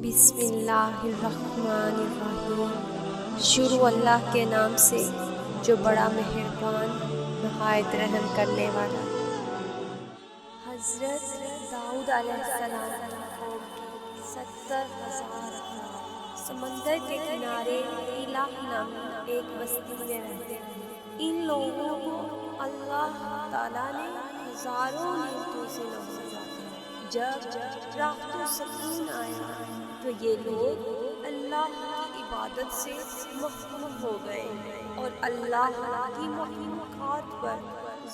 بسم اللہ الرحمن الرحیم۔ شروع اللہ کے نام سے جو بڑا مہربان نہایت رحم کرنے والا۔ حضرت داؤد علیہ السلام کی قوم کے 70,000 افراد سمندر کے کنارے ایلا نامی ایک بستی میں رہتے تھے۔ ان لوگوں کو اللہ تعالیٰ نے ہزاروں نعمتوں سے نوازا۔ جب راحت و سکون آیا تو یہ لوگ اللہ کی عبادت سے محروم ہو گئے اور اللہ کی مخلوقات پر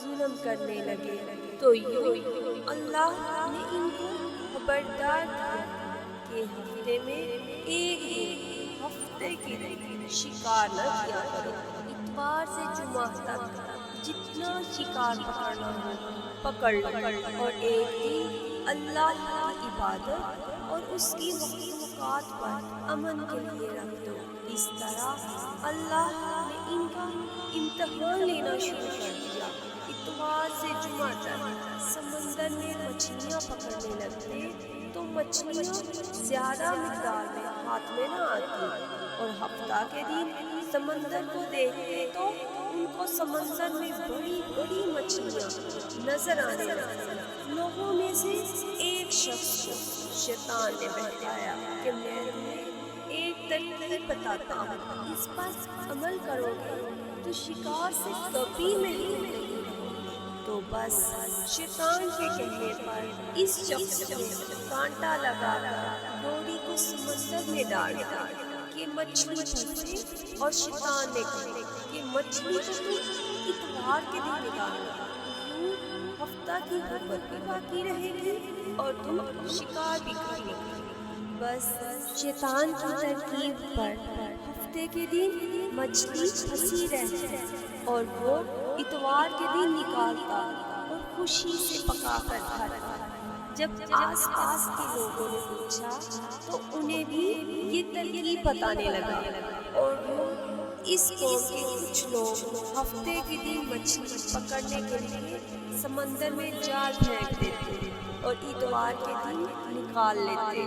ظلم کرنے لگے، تو یوں اللہ نے ان کو خبردار کیا کہ ہفتے میں ایک دن ہفتے کے دن شکار نہ کیا کرو۔ اتوار سے جمعہ تک جتنا شکار پکڑنا ہو پکڑ لو، اور ایک دن اللہ کی عبادت اور اس کی مخلوقات پر امن کے لیے رکھ دو۔ اس طرح اللہ نے ان کا امتحان لینا شروع کر دیا۔ اتوار سے جمعہ تک سمندر میں مچھلیاں پکڑنے لگتے تو مچھلیاں زیادہ مقدار میں ہاتھ میں نہ آتی، اور ہفتہ کے دن سمندر کو دیکھتے تو ان کو سمندر میں بڑی بڑی مچھلیاں نظر آنے لگتی۔ لوگوں میں سے ایک شخص کو شیطان نے بہکایا کہ میں تمہیں ایک ترکیب بتاتا ہوں، اس پر عمل کرو گے تو شکار سے کبھی محروم نہیں ہوگے۔ تو بس شیطان کے کہنے پر اس شخص نے کانٹا لگا کر ڈوری کو سمندر میں ڈال دیا کہ مچھلی پھنسے، اور شیطان نے کہا کہ مچھلی کو تم اتوار کے دن نکالنا، یوں ہفتہ کی حرمت بھی باقی رہے گی اور تم شکار بھی کرو گے۔ بس شیطان کی ترکیب پر ہفتے کے دن مچھلی پھنسی رہتی اور وہ اتوار کے دن نکالتا اور خوشی سے پکا کر کھاتا۔ جب آس پاس کے لوگوں نے پوچھا تو انہیں بھی یہ ترکیب بتانے لگا، اور وہ اس قوم کے کچھ لوگ ہفتے کے دن مچھلی پکڑنے کے لیے سمندر میں جال پھینک دیتے اور اتوار کے دن نکال لیتے،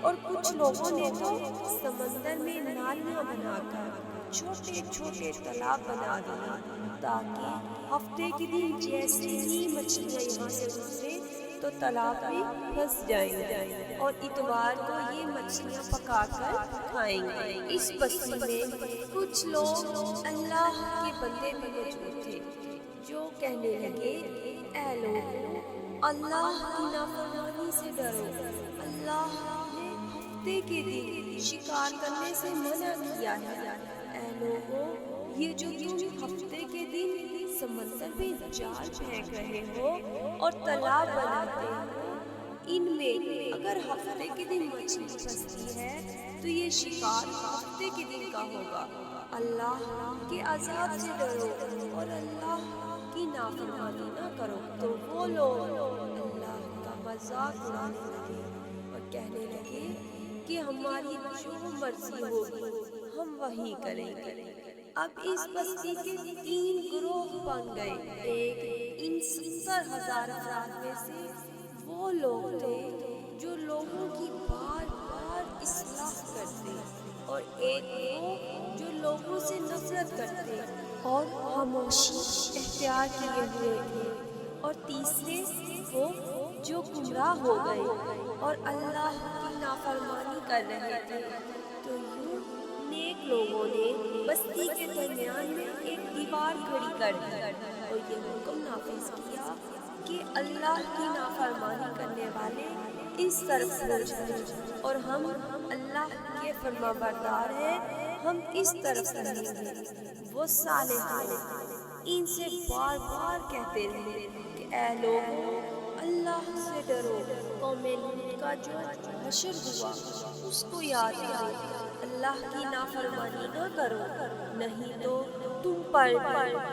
اور کچھ لوگوں نے تو سمندر میں نالیاں بنا کر چھوٹے چھوٹے تالاب بنا دیے تاکہ ہفتے کے دن جیسے ہی مچھلیاں یہاں سے گزرے تو تالاب میں پھنس جائیں گے اور اتوار کو یہ مچھلیاں پکا کر کھائیں گے۔ اس بستی میں کچھ لوگ اللہ کے بندے بھی موجود تھے جو کہنے لگے، اے لوگو، اللہ کی نافرمانی سے ڈرو۔ اللہ نے ہفتے کے دن شکار کرنے سے منع کیا ہے۔ اے لوگو، یہ جو تم ہفتے کے دن سمندر میں جال پھینک رہے ہو اور تالاب بناتے ہو، ان میں اگر ہفتے کے دن مچھلی پھنستی ہے تو یہ شکار ہفتے کے دن کا ہوگا۔ اللہ کے عذاب سے ڈرو اور اللہ کی نافرمانی نہ کرو۔ تو وہ لوگ اللہ کا مذاق اڑانے لگے اور کہنے لگے کہ ہماری جو مرضی ہوگی ہم وہی کریں گے۔ اب اس بستی کے 3 گروہ بن گئے۔ ایک ان 70,000 افراد میں سے وہ لوگ تھے جو لوگوں کی بار بار اصلاح کرتے، اور ایک گروہ جو لوگوں سے نفرت کرتے اور خاموشی اختیار کیے ہوئے تھے، اور تیسرے وہ جو گمراہ ہو گئے اور اللہ کی نافرمانی کر رہے تھے۔ تو یوں نیک لوگوں نے بستی کے درمیان میں ایک دیوار کھڑی کر دی اور یہ حکم نافذ کیا کہ اللہ کی نافرمانی کرنے والے اس طرف ہو جائیں اور ہم اللہ کے فرما بردار ہیں، ہم اس طرف رہیں گے۔ وہ صالحین ان سے بار بار کہتے رہے کہ اے لوگو، اللہ سے ڈرو۔ قوم لوط کا جو حشر ہوا اس کو یاد کرو، اللہ کی نافرمانی نہ کرو، نہیں تو تم پر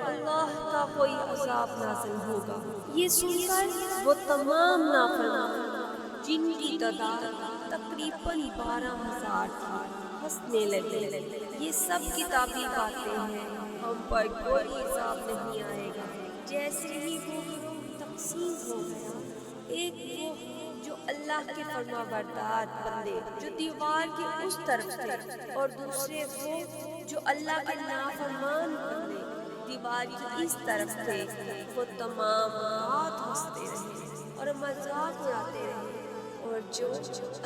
اللہ کا کوئی عذاب نازل ہوگا۔ یہ سن کر وہ تمام نافرمان جن کی تعداد تقریباً 12,000 تھی ہنسنے لگے۔ یہ سب کتابی باتیں ہیں، ہم پر کوئی عذاب نہیں آئے گا۔ جیسے ہی وہ گروہ تقسیم ہو گیا، ایک گروہ جو اللہ کے فرما بردار بندے جو دیوار کے اس طرف تھے، اور دوسرے وہ جو اللہ کے نافرمان بندے دیوار کی اس طرف تھے، وہ تمام رات ہنستے رہے اور مذاق اڑاتے رہے، اور جو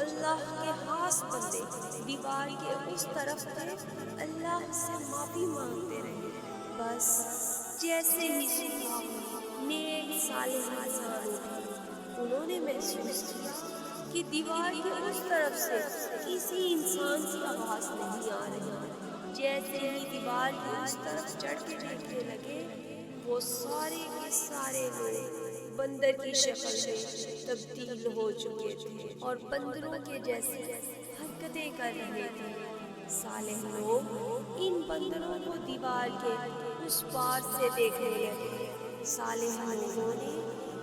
اللہ کے خاص بندے دیوار کے اس طرف تھے اللہ سے معافی مانگتے رہے۔ بس جیسے ہی صبح ہوئی، نیک صالح انسان اٹھے، انہوں نے محسوس کیا کہ دیوار کی اس طرف سے کسی انسان کی آواز نہیں آ رہی۔ جیسے ہی دیوار کی اس طرف چڑھ کے دیکھنے لگے، وہ سارے کے سارے لوگ بندر کی شکل میں تبدیل ہو چکے تھے اور بندروں کے جیسے حرکتیں کر رہے تھے۔ صالح لوگ ان بندروں کو دیوار کے اس پار سے دیکھنے لگے۔ صالح لوگوں نے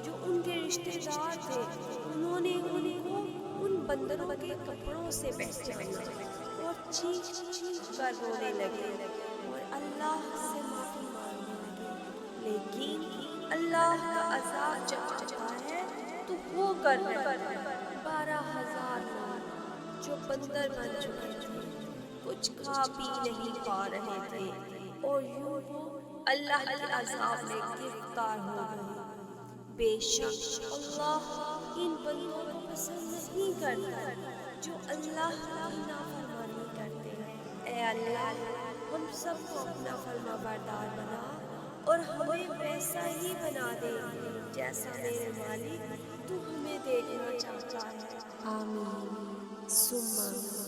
جو ان کے رشتہ دار تھے، انہوں نے ان کو ان بندروں کے کپڑوں سے پہچانا اور چیخ چیخ کر رونے لگے اور اللہ سے معافی مانگنے لگے۔ لیکن اللہ کا عذاب جب چکا ہے تو ہو کر رہا ہے 12,000 لوگ جو بندر بن چکے تھے، کچھ کھا پی نہیں پا رہے تھے اور یوں وہ اللہ کے عذاب میں گرفتار ہو گئے۔ بے شک اللہ ان بندوں کو پسند نہیں کرتا جو اللہ کی نافرمانی کرتے ہیں۔ اے اللہ، ہم سب کو اپنا فرما بردار بنا اور ہمیں ویسا ہی بنا دے جیسا میرے مالک تو ہمیں دیکھنا چاہتا ہے۔ آمین ثم آمین۔